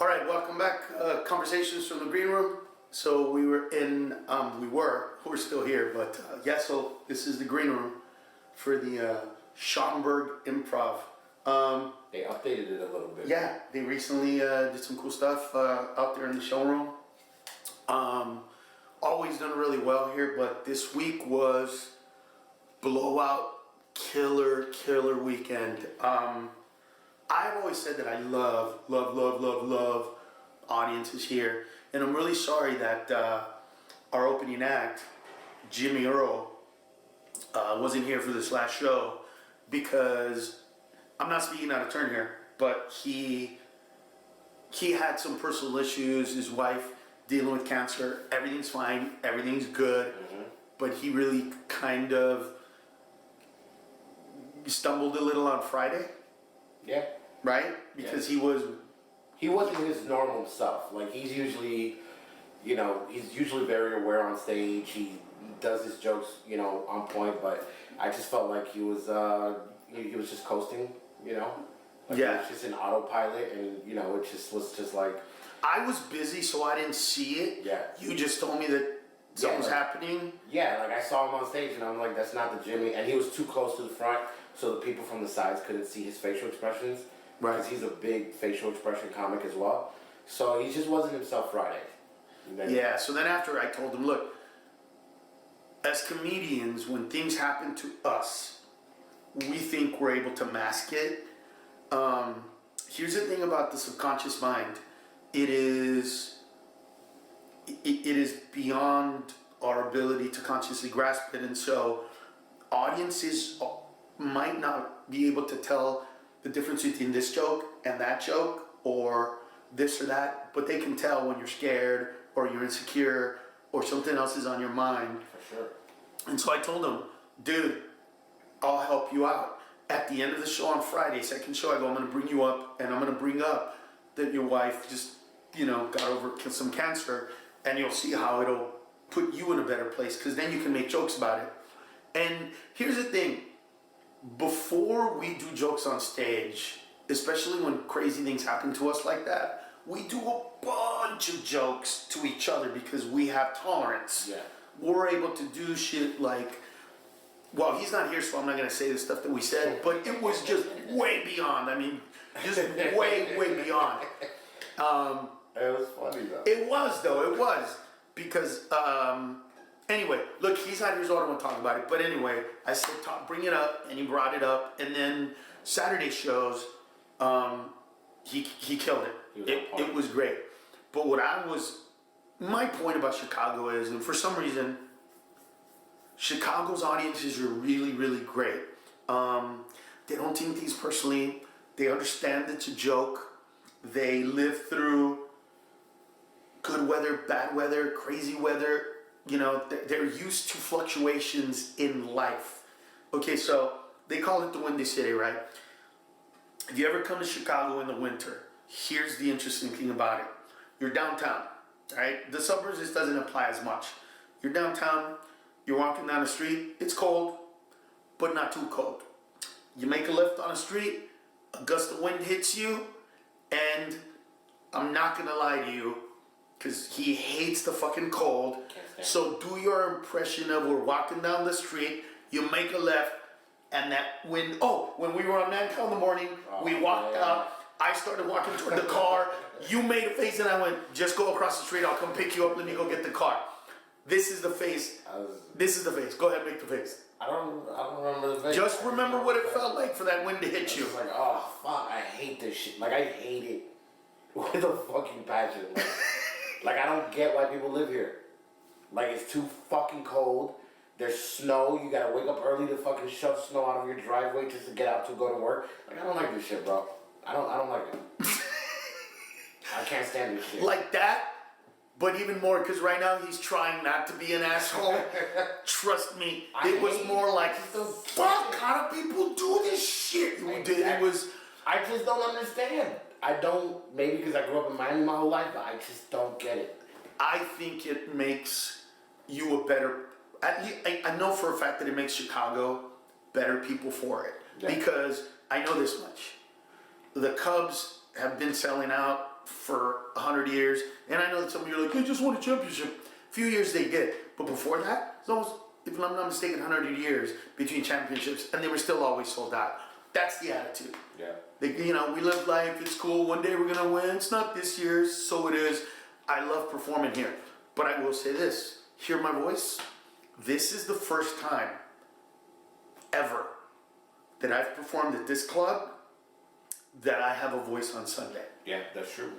All right, welcome back. Conversations from the green room. So we're still here, but so this is the green room for the Schaumburg Improv. They updated it a little bit. Yeah, they recently did some cool stuff out there in the showroom. Always done really well here, but this week was blowout, killer weekend. I've always said that I love audiences here, and I'm really sorry that our opening act, Jimmy Earl, wasn't here for this last show, because I'm not speaking out of turn here, but he had some personal issues. His wife dealing with cancer. Everything's fine. Everything's good. Mm-hmm. But he really kind of stumbled a little on Friday. Yeah. Right? Because he wasn't his normal self. Like, he's usually very aware on stage. He does his jokes, on point, but I just felt like he was just coasting, Like, yeah. He was just in autopilot, and, it just was just like... I was busy, so I didn't see it. Yeah. You just told me that something was happening. Yeah, like, I saw him on stage, and I'm like, that's not the Jimmy. And he was too close to the front, so the people from the sides couldn't see his facial expressions. Right. Because he's a big facial expression comic as well. So he just wasn't himself Friday. Yeah, so then after I told him, look, as comedians, when things happen to us, we think we're able to mask it. Here's the thing about the subconscious mind. It is beyond our ability to consciously grasp it. And so audiences might not be able to tell the difference between this joke and that joke, or this or that, but they can tell when you're scared or you're insecure or something else is on your mind. For sure. And so I told him, dude, I'll help you out. At the end of the show on Friday, second show, I go, I'm going to bring you up, and I'm going to bring up that your wife just, got over some cancer, and you'll see how it'll put you in a better place, because then you can make jokes about it. And here's the thing. Before we do jokes on stage, especially when crazy things happen to us like that, we do a bunch of jokes to each other because we have tolerance. Yeah. We're able to do shit like, well, he's not here, so I'm not going to say the stuff that we said, but it was just way beyond. I mean, just way beyond. It was funny, though. It was. Because, anyway, look, he's not here, so I don't want to talk about it. But anyway, I said, bring it up, and he brought it up. And then Saturday shows, he killed it. It was great. But my point about Chicago is, and for some reason, Chicago's audiences are really great. They don't take things personally. They understand it's a joke. They live through good weather, bad weather, crazy weather. They're used to fluctuations in life. Okay, so they call it the Windy City, right? If you ever come to Chicago in the winter, here's the interesting thing about it. You're downtown, right? The suburbs, this doesn't apply as much. You're downtown, you're walking down the street, it's cold, but not too cold. You make a left on the street, a gust of wind hits you, and I'm not gonna lie to you, because he hates the fucking cold. So do your impression of we're walking down the street, you make a left, and that wind, when we were on Mancal in the morning, we walked out, I started walking toward the car, you made a face, and I went, just go across the street, I'll come pick you up, let me go get the car. This is the face. Go ahead, make the face. I don't remember the face. Just remember what it felt like for that wind to hit you. It's like, oh, fuck, I hate this shit. Like, I hate it with a fucking passion. Like, I don't get why people live here. Like, it's too fucking cold. There's snow. You gotta wake up early to fucking shove snow out of your driveway just to get out to go to work. Like, I don't like this shit, bro. I don't like it. I can't stand this shit. Like that, but even more, because right now he's trying not to be an asshole. Trust me, it was more like, fuck, how do people do this shit? I just don't understand. Maybe because I grew up in Miami my whole life, but I just don't get it. I think it makes you a better, I know for a fact that it makes Chicago better people for it. Yeah. Because I know this much. The Cubs have been selling out for 100 years. And I know that some of you are like, they just won a championship. A few years they did. But before that, it's almost, if I'm not mistaken, 100 years between championships. And they were still always sold out. That's the attitude. Yeah. You know, we live life, it's cool, one day we're gonna win. It's not this year, so it is. I love performing here. But I will say this, hear my voice? This is the first time ever that I've performed at this club that I have a voice on Sunday. Yeah, that's true.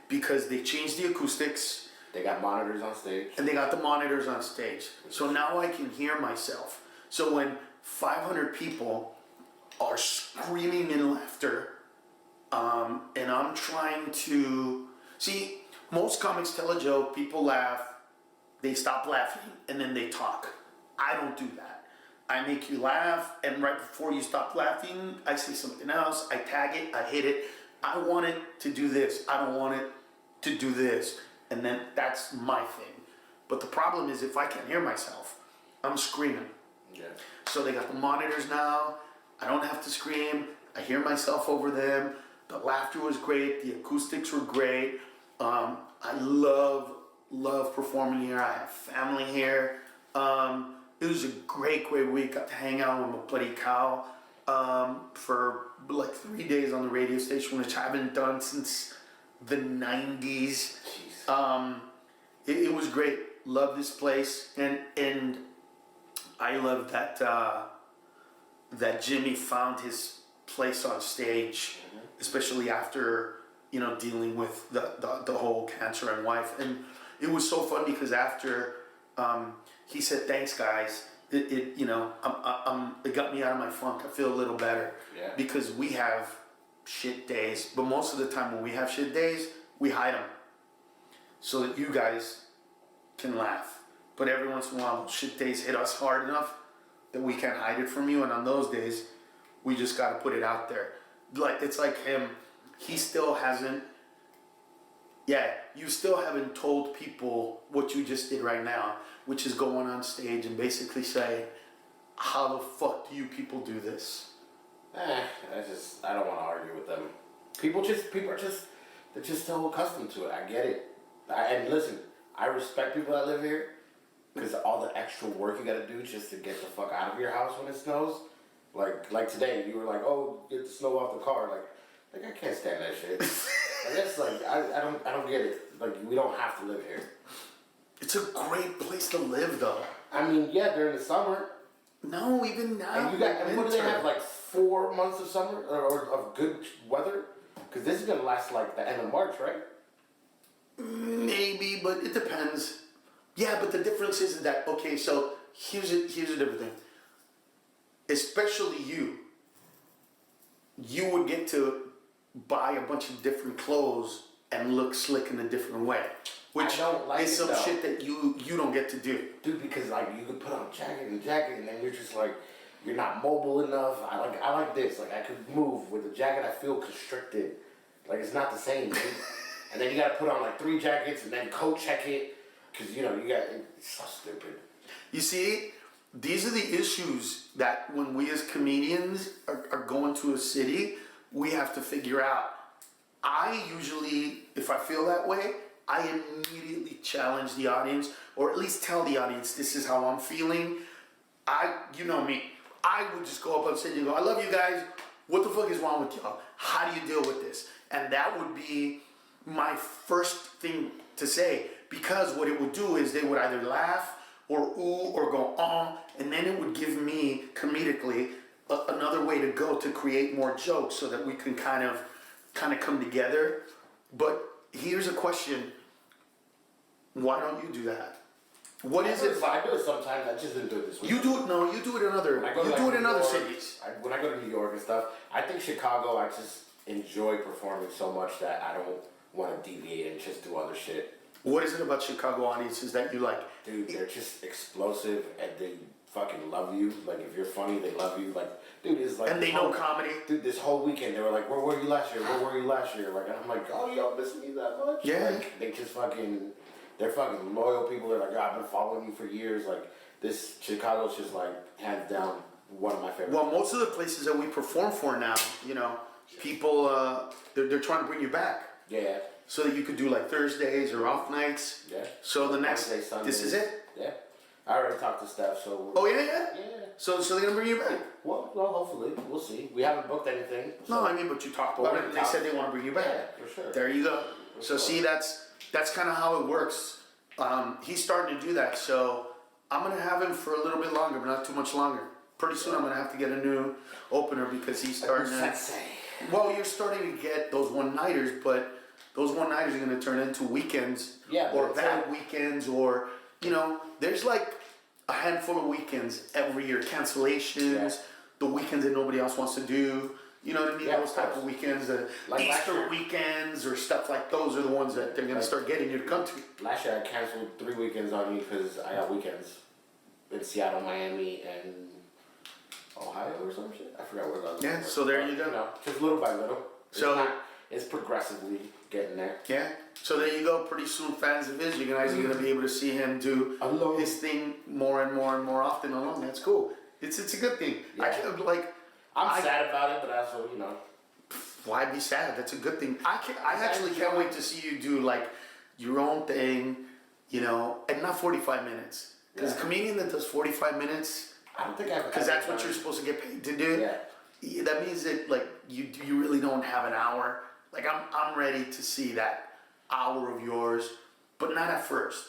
Because they changed the acoustics. They got monitors on stage. And they got the monitors on stage. So now I can hear myself. So when 500 people are screaming in laughter, and I'm trying to... See, most comics tell a joke, people laugh, they stop laughing, and then they talk. I don't do that. I make you laugh, and right before you stop laughing, I say something else, I tag it, I hit it. I want it to do this, I don't want it to do this. And then that's my thing. But the problem is if I can't hear myself, I'm screaming. Yeah. So they got the monitors now, I don't have to scream, I hear myself over them. The laughter was great, the acoustics were great. I love performing here. I have family here. It was a great week. Got to hang out with my buddy Kyle for like 3 days on the radio station, which I haven't done since the 90s. It was great. Love this place, and I love that that Jimmy found his place on stage, especially after dealing with the whole cancer and wife. And it was so fun because after he said, "Thanks, guys." It got me out of my funk. I feel a little better. Yeah. Because we have shit days, but most of the time when we have shit days, we hide them so that you guys can laugh. But every once in a while, shit days hit us hard enough that we can't hide it from you. And on those days, we just got to put it out there. Like it's like him. He still hasn't. Yeah, you still haven't told people what you just did right now, which is going on stage and basically say, "How the fuck do you people do this?" I don't want to argue with them. People are just so accustomed to it. I get it. And listen, I respect people that live here because all the extra work you got to do just to get the fuck out of your house when it snows. Like today, you were like, "Oh, get the snow off the car." Like I can't stand that shit. And that's like I don't get it. Like we don't have to live here. It's a great place to live, though. I mean, yeah, during the summer. No, even now. And what do they have? Like 4 months of summer or of good weather? Because this is gonna last like the end of March, right? Maybe, but it depends. Yeah, but the difference is that okay. So here's a different thing. Especially you would get to buy a bunch of different clothes and look slick in a different way, which is some shit that you don't get to do. Dude, because like you could put on jacket, and then you're just like you're not mobile enough. I like this. Like I could move with a jacket. I feel constricted. Like it's not the same. Dude. And then you got to put on like 3 jackets and then coat check it because you got it's so stupid. You see, these are the issues that when we as comedians are going to a city, we have to figure out. I usually, if I feel that way, I immediately challenge the audience, or at least tell the audience this is how I'm feeling. You know me, I would just go up on stage and go, "I love you guys. What the fuck is wrong with y'all? How do you deal with this?" And that would be my first thing to say, because what it would do is they would either laugh or ooh or go and then it would give me comedically another way to go to create more jokes so that we can kind of come together. But here's a question: why don't you do that? What is it? I do it sometimes. I just didn't do it this week. You do it. No, you do it in other. You do it in other cities. When I go to New York and stuff, I think Chicago. I just enjoy performing so much that I don't want to deviate and just do other shit. What is it about Chicago audiences that you like? Dude, they're just explosive and they fucking love you. Like if you're funny, they love you. Like, dude, it's like. And they know comedy. Dude, this whole weekend they were like, "Where were you last year? Where were you last year?" Like, and I'm like, "Oh, y'all miss me that much?" Yeah. Like, they just fucking. They're fucking loyal people. They're like, "I've been following you for years." Like, this Chicago's just like hands down one of my favorites. Well, most of the places that we perform for now, people, they're trying to bring you back. Yeah. so that you could do like Thursdays or off nights. Yeah. So the next, Wednesday, Sunday. this is it? Yeah. I already talked to Steph, so. Oh, yeah? Yeah. So they're gonna bring you back? Well, hopefully. We'll see. We haven't booked anything. No, I mean, but you talked about it, and they said they wanna bring you back. Yeah, for sure. There you go. So see, that's kind of how it works. He's starting to do that, so I'm gonna have him for a little bit longer, but not too much longer. Pretty soon I'm gonna have to get a new opener because he's starting to. Sensei. Well, you're starting to get those one-nighters, but those one-nighters are gonna turn into weekends. Yeah, Or but bad weekends, or, you know, there's like a handful of weekends every year. Cancellations, Yeah. the weekends that nobody else wants to do. You know what I mean? Yeah, Those of type course. of weekends, the Like last Easter year. weekends or stuff like those are the ones that they're gonna start getting you to come to. Last year I canceled 3 weekends on you because I got weekends in Seattle, Miami, and Ohio or some shit. I forgot where that was. Yeah, so there you go. You know, just little by little. So- It's progressively getting there. Yeah. So there you go. Pretty soon, fans of his, you guys are gonna be able to see him do Alone. his thing more and more and more often alone. That's cool. It's a good thing. I Yeah. can't like. I'm sad about it, but also, Why be sad? That's a good thing. I actually can't wait to see you do like your own thing, you know, and not 45 minutes. Because Yeah. a comedian that does 45 minutes, I don't think I've. because that's what you're supposed to get paid to do. Yeah. That means that like you really don't have an hour. Like I'm ready to see that hour of yours, but not at first.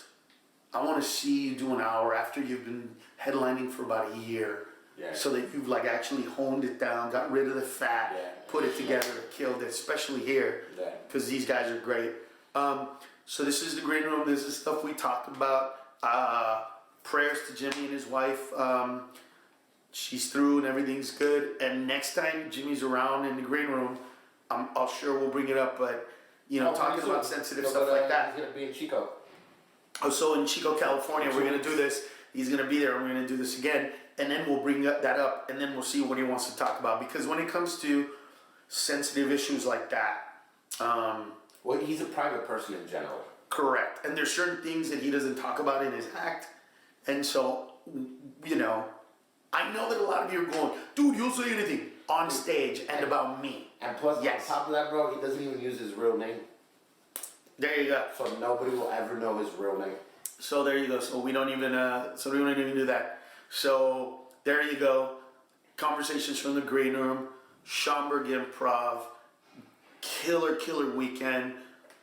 I want to see you do an hour after you've been headlining for about a year. Yeah. So that you've like actually honed it down, got rid of the fat, Yeah. put it together, killed it, especially here. Yeah. Because these guys are great. So this is the green room. This is stuff we talked about. Prayers to Jimmy and his wife. She's through and everything's good. And next time Jimmy's around in the green room, I'll sure we'll bring it up. But you know, talking about sensitive stuff like that. He's gonna be in Chico. Oh, so in Chico, California, we're gonna do this. He's gonna be there, and we're gonna do this again, and then we'll bring that up, and then we'll see what he wants to talk about. Because when it comes to sensitive issues like that, Well, he's a private person in general. correct. And there's certain things that he doesn't talk about in his act, and so you know, I know that a lot of you are going, dude, you'll say anything on stage and about me. And plus, Yes. on top of that, bro, he doesn't even use his real name. There you go. So nobody will ever know his real name. So there you go. So we don't even do that. So there you go. Conversations from the green room. Schaumburg Improv. Killer weekend.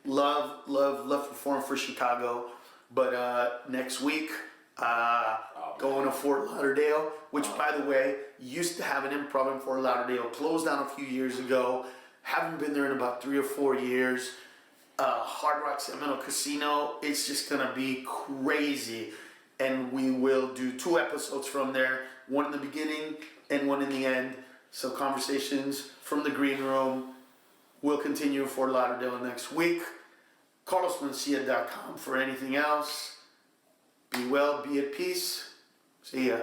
Love performing for Chicago. But next week, going to Fort Lauderdale, which by the way, used to have an improv in Fort Lauderdale, closed down a few years ago. Haven't been there in about 3 or 4 years. Hard Rock Seminole Casino, it's just gonna be crazy. And we will do 2 episodes from there, one in the beginning and one in the end. So conversations from the green room will continue in Fort Lauderdale next week. CarlosMencia.com for anything else. Be well, be at peace. See ya.